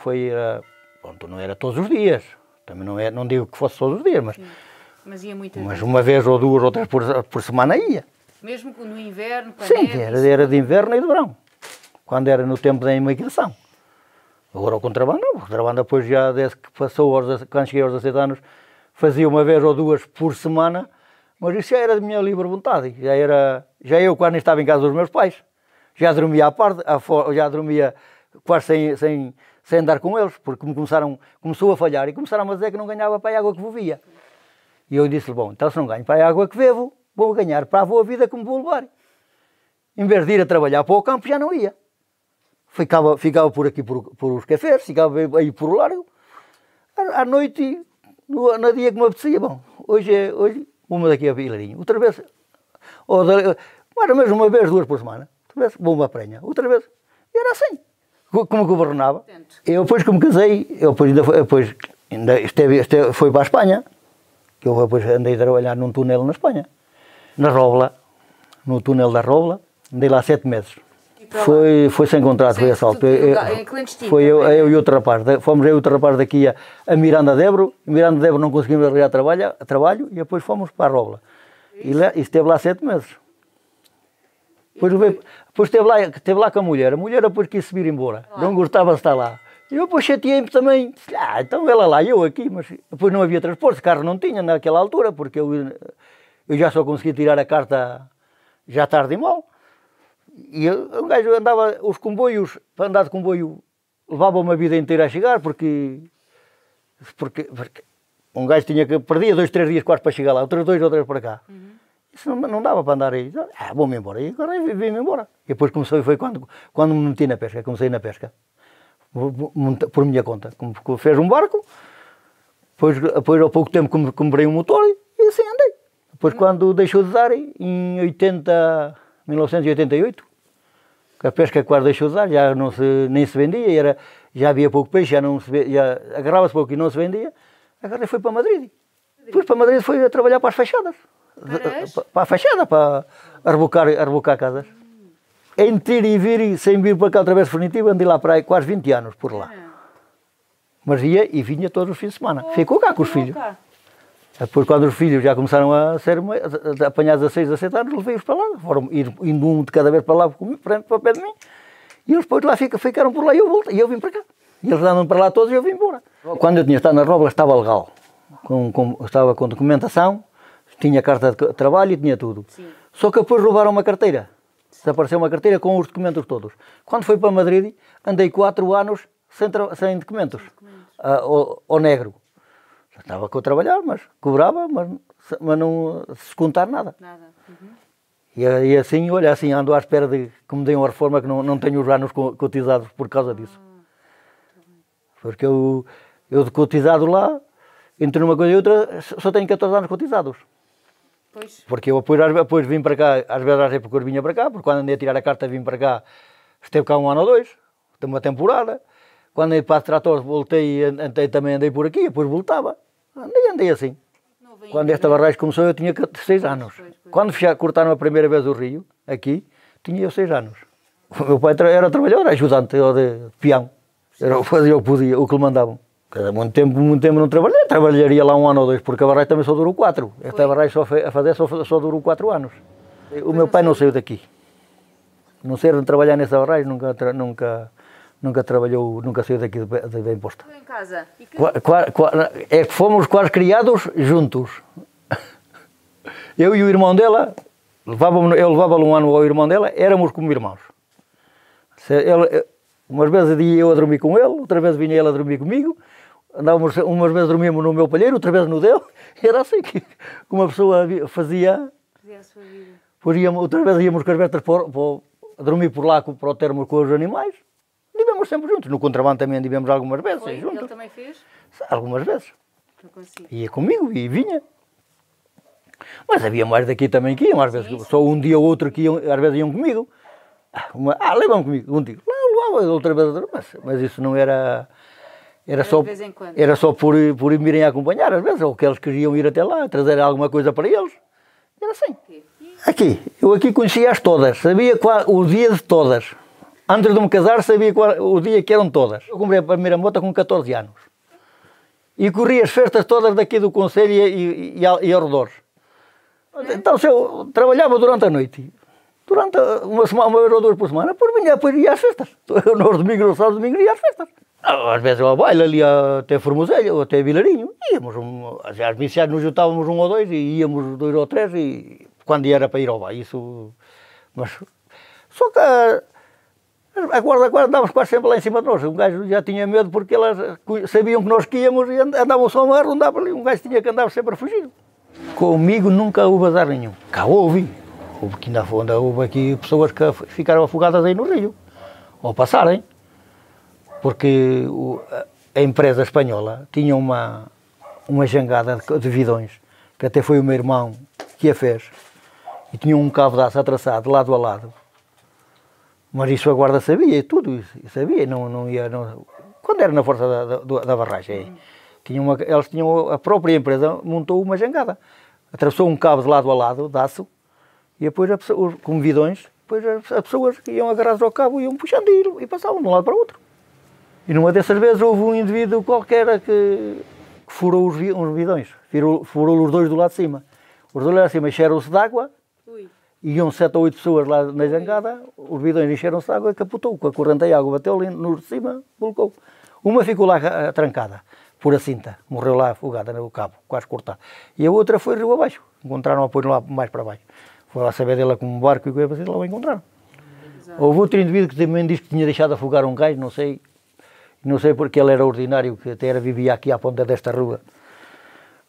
pronto, não era todos os dias. Também não digo que fosse todos os dias, mas ia muitas mas vezes. uma vez ou 2 ou 3 por semana ia. Mesmo no inverno, para Sim, neve, era de inverno e de verão. Quando era no tempo da imigração. Agora o contrabando não. O contrabando depois já, desde que passou, quando cheguei aos 17 anos, fazia uma vez ou 2 por semana. Mas isso já era de minha livre vontade. Já eu, quando estava em casa dos meus pais, já dormia à parte, já dormia quase sem andar com eles, porque começou a falhar e começaram a dizer que não ganhava para a água que bebia. E eu disse-lhe, bom, então se não ganho para a água que bebo, vou ganhar para a boa vida que me vou levar. Em vez de ir a trabalhar para o campo, já não ia. Ficava por aqui, por os cafés, ficava aí por o largo. À noite, no dia que me apetecia, bom, hoje uma daqui a Vilarinho, outra vez, era mesmo uma vez, 2 por semana, outra vez vou uma prenha, outra vez, e era assim, como governava. Eu depois que me casei, foi para a Espanha, que eu depois andei a trabalhar num túnel na Espanha, na Robla, no túnel da Robla, andei lá 7 meses. Foi sem contrato, foi assalto. Foi eu e outro rapaz. Fomos eu e outro rapaz daqui a Miranda de Ebro. Em Miranda de Ebro não conseguimos arranjar trabalho e depois fomos para a Robla. E esteve lá 7 meses. Depois esteve lá com a mulher. A mulher depois quis se vir embora. Não gostava de estar lá. E eu depois chateei-me também. Então ela lá, eu aqui. Mas depois não havia transporte. Carro não tinha naquela altura, porque eu já só conseguia tirar a carta já tarde e mal. E o gajo andava, os comboios, para andar de comboio, levava uma vida inteira a chegar, porque um gajo perdia 2, 3 dias quase para chegar lá, outros 2 ou 3 para cá. Isso não dava para andar aí. Vou-me embora. E agora vim-me embora. E depois foi quando me meti na pesca, comecei na pesca, por minha conta. Fez um barco, depois ao pouco tempo comprei um motor e assim andei. Depois quando deixou de dar, em 1988, que a pesca quase deixou de dar, já nem se vendia, já havia pouco peixe, já agarrava-se pouco e não se vendia, agora foi para Madrid. Depois para Madrid foi a trabalhar para as fachadas. Para a fachada, para rebocar casas. Entre ir e vir, sem vir para cá outra vez definitivo, andei lá para aí quase 20 anos por lá. Mas ia e vinha todos os fins de semana. Ficou cá com os filhos. Depois, quando os filhos já começaram a ser apanhados a 6, a 7 anos, levei-os para lá. Foram indo um de cada vez para lá, para o pé de mim. E eles depois lá ficaram por lá e eu voltei. E eu vim para cá. E eles andam para lá todos e eu vim embora. Quando eu tinha estado na Robla estava legal. Estava com documentação, tinha carta de trabalho e tinha tudo. Sim. Só que depois roubaram uma carteira. desapareceu uma carteira com os documentos todos. Quando fui para Madrid, andei 4 anos sem documentos, ao negro. Já estava a trabalhar, mas cobrava, mas não se contar nada. E assim, olha, assim ando à espera de que me deem uma reforma que não tenho os anos cotizados por causa disso. Porque eu de cotizado lá, entre uma coisa e outra, só tenho 14 anos cotizados. Pois. Porque eu depois vim para cá, às vezes às épocas vinha para cá, porque quando andei a tirar a carta vim para cá, esteve cá 1 ano ou 2, tem uma temporada. Quando andei para o trator voltei e também andei por aqui, depois voltava. Andei assim. Quando esta barragem começou eu tinha 6 anos. Quando cortaram a primeira vez o rio, aqui, tinha eu 6 anos. O meu pai era trabalhador, ajudante de peão. Eu fazia o que podia, o que lhe mandavam. Muito tempo não trabalhei, trabalharia lá 1 ano ou 2, porque a barragem também só durou 4. Esta barragem só durou 4 anos. O meu pai não saiu daqui. Não saiu de trabalhar nessa barragem, nunca trabalhou, nunca saiu daqui de bem posto. Em casa? É que fomos quase criados juntos. Eu e o irmão dela, eu levava-lhe 1 ano ao irmão dela, éramos como irmãos. Umas vezes ia eu a dormir com ele, outra vez vinha ele a dormir comigo, andávamos, umas vezes dormíamos no meu palheiro, outra vez no dele, era assim que uma pessoa fazia a sua vida. Outra vez íamos com as bestas a dormir por lá para o termo com os animais, vivemos sempre juntos, no contrabando também vivemos algumas vezes juntos. Ele também fez? Algumas vezes. Não consigo. Ia comigo e vinha. Mas havia mais daqui também que iam, às vezes, só um dia ou outro que iam, às vezes iam comigo. Levam comigo, um dia. Outra vez, mas isso não era só, de vez em quando. Era só por me irem acompanhar, às vezes, ou que eles queriam ir até lá, trazer alguma coisa para eles. Era assim. Eu aqui conhecia-as todas, sabia o dia de todas. Antes de me casar, sabia o dia que eram todas. Eu comprei a primeira moto com 14 anos. E corri as festas todas daqui do concelho e arredores. Então, se eu trabalhava durante a noite, durante uma vez ou 2 por semana, depois ia às festas. Nos domingos, nos sábados, domingos, ia às festas. Às vezes ao baile, ali até Formoselha, ou até Vilarinho. Íamos, às vezes nos juntávamos 1 ou 2 e íamos 2 ou 3, e quando era para ir ao baile. Mas, só que a guarda andava quase sempre lá em cima de nós. Um gajo já tinha medo porque elas sabiam que nós íamos e andavam só a rondar ali. Um gajo tinha que andar sempre a fugir. Comigo nunca houve azar nenhum. Cá houve que ainda houve aqui pessoas que ficaram afogadas aí no rio, ao passarem, porque a empresa espanhola tinha uma jangada de vidões, que até foi o meu irmão que a fez, e tinha um cabo de aço atravessado lado a lado, mas isso a guarda sabia, e tudo isso, sabia, não ia, quando era na força da barragem, eles tinham, a própria empresa montou uma jangada, atravessou um cabo de lado a lado, de aço, e depois, com vidões, depois as pessoas iam agarradas ao cabo, iam puxando e passavam de um lado para o outro. E numa dessas vezes houve um indivíduo qualquer que furou uns vidões, furou os 2 do lado de cima. Os 2 lá de cima encheram-se de água, iam 7 ou 8 pessoas lá na jangada, os vidões encheram-se de água e capotou, com a corrente da água, bateu ali no de cima, colocou. Uma ficou lá trancada, por a cinta, morreu lá afogada no cabo, quase cortada. E a outra foi rio abaixo, encontraram apoio lá mais para baixo. Foi lá saber dela com um barco e coisa assim, lá o encontraram. Houve outro indivíduo que também disse que tinha deixado afogar um gajo, não sei porque ele era ordinário, que até vivia aqui à ponta desta rua,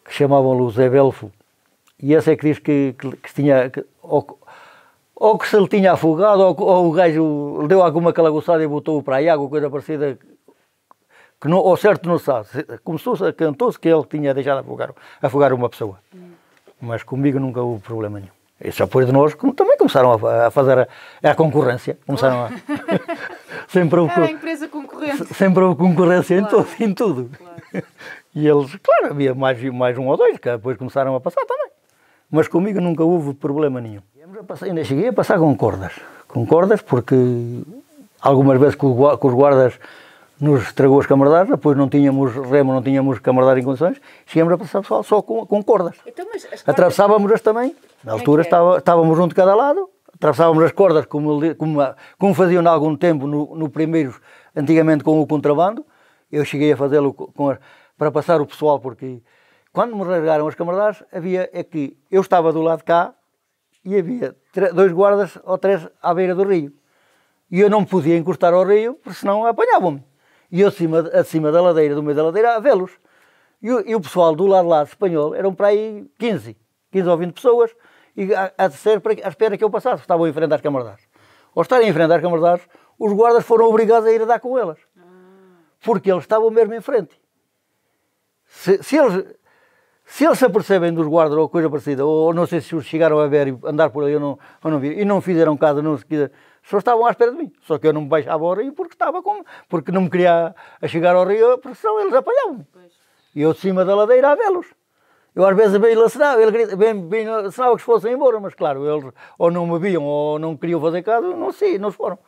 que chamavam-lhe Zé Belfo. E esse é que diz que tinha, ou que se ele tinha afogado, ou o gajo lhe deu alguma calagoçada e botou-o para a água, coisa parecida, que não, ao certo não sabe. Cantou-se que ele tinha deixado afogar uma pessoa. Mas comigo nunca houve problema nenhum. E só depois de nós também começaram a fazer a concorrência. Começaram sempre houve a empresa concorrente. Sempre houve concorrência em tudo. Claro. E eles, claro, havia mais 1 ou 2 que depois começaram a passar também. Mas comigo nunca houve problema nenhum. Ainda cheguei a passar com cordas porque algumas vezes que os guardas nos estragou as camaradagem, depois não tínhamos remo, não tínhamos camaradagem em condições, chegamos a passar só com cordas. Então, mas as atravessávamos-as também, na altura estávamos junto de cada lado, atravessávamos as cordas como faziam há algum tempo no primeiros, antigamente com o contrabando. Eu cheguei a fazê-lo para passar o pessoal, porque quando me rasgaram as camaradas, eu estava do lado de cá e havia 2 guardas ou 3 à beira do rio. E eu não me podia encostar ao rio, porque senão apanhavam-me. E eu acima da ladeira, do meio da ladeira, a vê-los. E o pessoal do lado lá espanhol, eram para aí 15 ou 20 pessoas, e a descer à espera que eu passasse, estavam em frente às camaradas. Ao estarem em frente às camaradas, os guardas foram obrigados a ir a dar com elas. Porque eles estavam mesmo em frente. Se eles se apercebem dos guardas ou coisa parecida, ou não sei se os chegaram a ver e andar por aí ou não vi, e não fizeram caso, só estavam à espera de mim. Só que eu não me baixava ao rio porque não me queria a chegar ao rio, porque senão eles apanhavam-me. E eu de cima da ladeira a vê-los. Eu às vezes bem lacerava, bem lacerava que se fossem embora, mas claro, eles ou não me viam ou não queriam fazer caso, não sei, não se foram.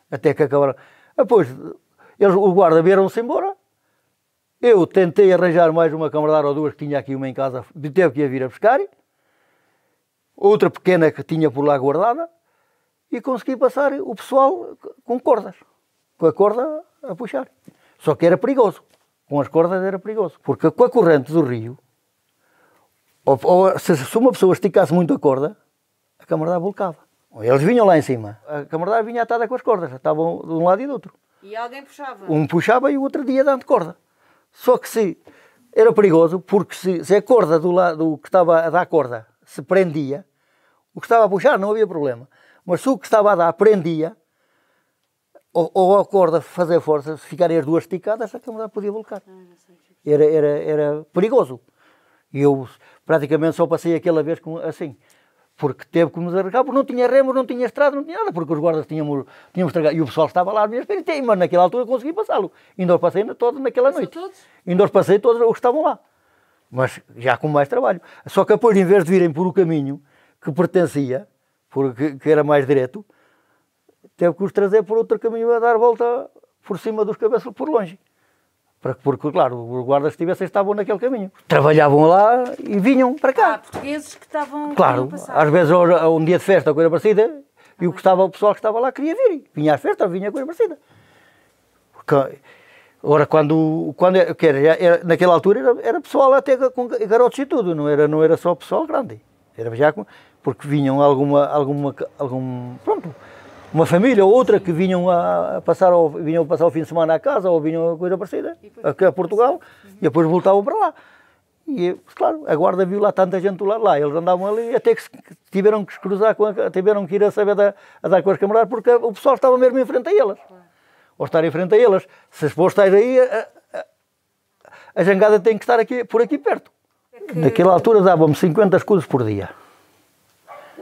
Até que acabaram. Depois, os guardas vieram-se embora. Eu tentei arranjar mais uma camarada ou 2 que tinha aqui uma em casa, teve que ir a vir a pescar. Outra pequena que tinha por lá guardada. E consegui passar o pessoal com cordas. Com a corda a puxar. Só que era perigoso. Com as cordas era perigoso. Porque com a corrente do rio, se uma pessoa esticasse muito a corda, a camarada volcava. Eles vinham lá em cima. A camarada vinha atada com as cordas. Estavam de um lado e do outro. E alguém puxava? Um puxava e o outro ia dando corda. Só que era perigoso, porque se a corda do lado que estava a dar corda se prendia, o que estava a puxar não havia problema. Mas se o que estava a dar prendia, ou a corda fazer força, se ficarem as 2 esticadas, a camarada podia volcar. Era perigoso. E eu praticamente só passei aquela vez assim. Porque teve que nos arrancar, porque não tinha remos, não tinha estrada, não tinha nada, porque os guardas tínhamos estragado. E o pessoal estava lá à minha espera, mas naquela altura consegui passá-lo. Ainda os passei todos naquela noite. Ainda os passei todos os que estavam lá. Mas já com mais trabalho. Só que depois, em vez de virem por o caminho que pertencia, que era mais direto, teve que os trazer por outro caminho a dar volta por cima dos cabeças, por longe. Porque, claro, os guardas que estavam naquele caminho. Trabalhavam lá e vinham para cá. Portugueses que estavam... Claro, às vezes um dia de festa, coisa parecida, e o pessoal que estava lá queria vir. Vinha às festas, vinha coisa parecida. Porque, ora, naquela altura era pessoal até com garotos e tudo, não era só pessoal grande. Era já porque vinham uma família ou outra que vinham passar o fim de semana à casa ou vinham a coisa parecida, aqui a Portugal, e depois voltavam para lá. E, claro, a guarda viu lá tanta gente do lado lá, eles andavam ali até que tiveram que se cruzar, tiveram que ir a saber a dar com as camaradas, porque o pessoal estava mesmo em frente a eles. Ou estar em frente a eles. Se for estar aí, a jangada tem que estar por aqui perto. Naquela altura dava-me 50 escudos por dia.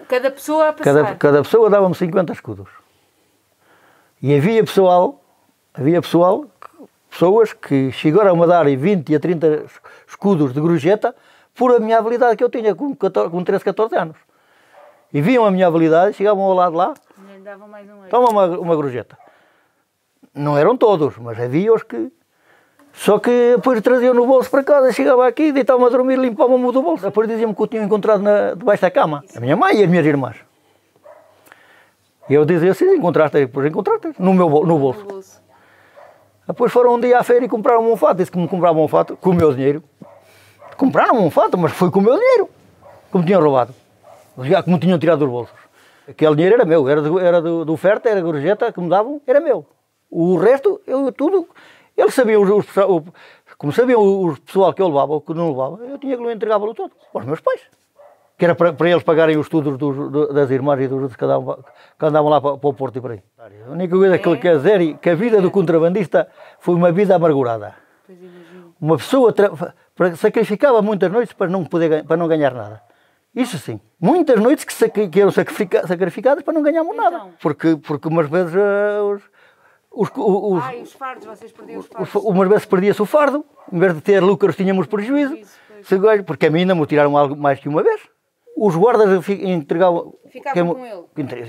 Cada pessoa a passar? Cada pessoa dava-me 50 escudos. E havia pessoas que chegaram a dar 20 a 30 escudos de gorjeta por a minha habilidade que eu tinha com 13, 14 anos. E viam a minha habilidade, chegavam ao lado lá, davam mais um toma uma gorjeta. Não eram todos, mas havia os que... Só que depois traziam no bolso para casa, chegava aqui, deitavam a dormir, limpavam-me do bolso. Depois diziam-me que o tinham encontrado debaixo da cama. A minha mãe e as minhas irmãs. E eu dizia assim, encontraste, no bolso. Depois foram um dia à feira e compraram um fato. Disse que me compravam um fato com o meu dinheiro. Compraram um fato, mas foi com o meu dinheiro. Que me tinham roubado. Que me tinham tirado dos bolsos. Aquele dinheiro era meu, era do oferta, era gorjeta que me davam, era meu. O resto, tudo... Eles sabiam, como sabiam o pessoal que eu levava ou que não levava, eu tinha que lhe entregá-lo todo aos meus pais. Que era para eles pagarem os estudos das irmãs e dos que andavam lá para o Porto e por aí. A única coisa que ele quer dizer é que a vida do contrabandista foi uma vida amargurada. Uma pessoa sacrificava muitas noites para não ganhar nada. Isso sim. Muitas noites que eram sacrificadas para não ganharmos nada. Então. Porque umas vezes... os fardos, vocês perdiam os fardos? Umas vezes perdia-se o fardo, em vez de ter lucros tínhamos prejuízo, porque a mim ainda me tiraram algo mais que uma vez. Os guardas entregavam...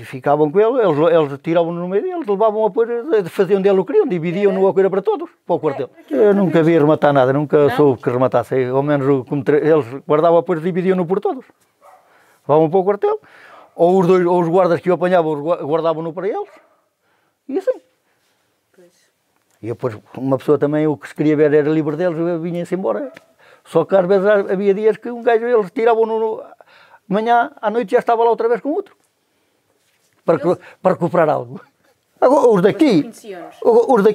Ficavam com ele, eles tiravam-no no meio deles, levavam a pôr, faziam dele o que queriam, dividiam-no a coisa para todos, para o quartel. Eu nunca vi rematar nada, nunca soube que rematasse, ao menos eles guardavam, depois dividiam-no por todos. Levavam para o quartel, ou os guardas que o apanhavam guardavam-no para eles, e assim. E depois uma pessoa também, o que se queria ver era livre deles, vinha-se embora. Só que às vezes havia dias que um gajo, eles tiravam de manhã, à noite já estava lá outra vez com outro. Para recuperar algo. Agora, os daqui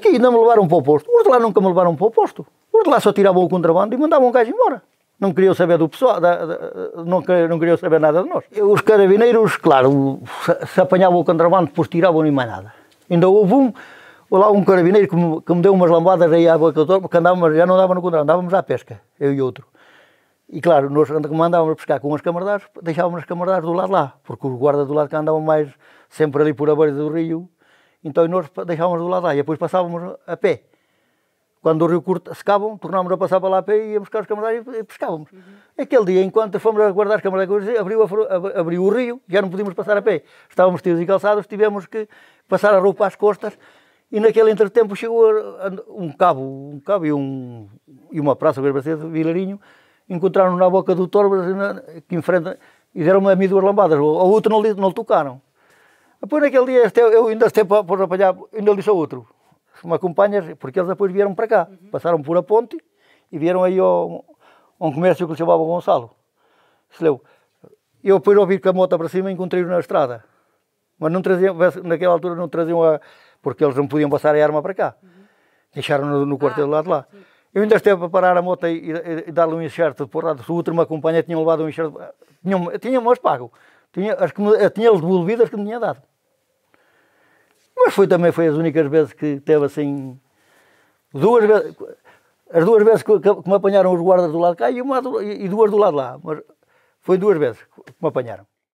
ainda me levaram para o posto. Os de lá nunca me levaram para o posto. Os de lá só tiravam o contrabando e mandavam o gajo embora. Não queriam saber do pessoal, não queriam saber nada de nós. Os claro, se apanhavam o contrabando, depois tiravam nem mais nada. Ainda houve lá um carabineiro que me deu umas lambadas aí à boca do torno, porque andávamos, já não andava no contrabando, andávamos à pesca, eu e outro. E claro, nós como andávamos a pescar com as camaradas, deixávamos as camaradas do lado lá, porque os guardas do lado que andavam mais sempre ali por a beira do rio, então nós deixávamos do lado lá e depois passávamos a pé. Quando o rio secava, tornámos a passar para lá a pé e ia buscar os camaradas e pescávamos. Aquele dia, enquanto fomos a guardar as camaradas, abriu o rio, já não podíamos passar a pé. Estávamos tiros e calçados, tivemos que passar a roupa às costas e naquele entretempo chegou um cabo e uma praça, o Vilarinho, encontraram na boca do Torbas, que enfrenta, e deram-me a mim 2 lambadas, ao outro não lhe tocaram. Depois naquele dia, eu ainda esteve para apanhar, ainda lhe disse ao outro, se me acompanhas, porque eles depois vieram para cá, passaram por a ponte e vieram aí a um comércio que se chamava Gonçalo. Eu depois ouvi com a moto para cima e encontrei-os na estrada, mas não traziam, naquela altura não traziam porque eles não podiam passar a arma para cá, deixaram no quartel do lado de lá. Eu ainda esteve a parar a moto e dar-lhe um enxerto de porrada. Se o outro me acompanha, tinham levado um enxerto. Tinha-me pago. Tinha-lhes devolvido as que me tinha dado. Mas também foi as únicas vezes que teve assim. As 2 vezes que me apanharam os guardas do lado de cá e 2 do lado de lá. Mas foi 2 vezes que me apanharam.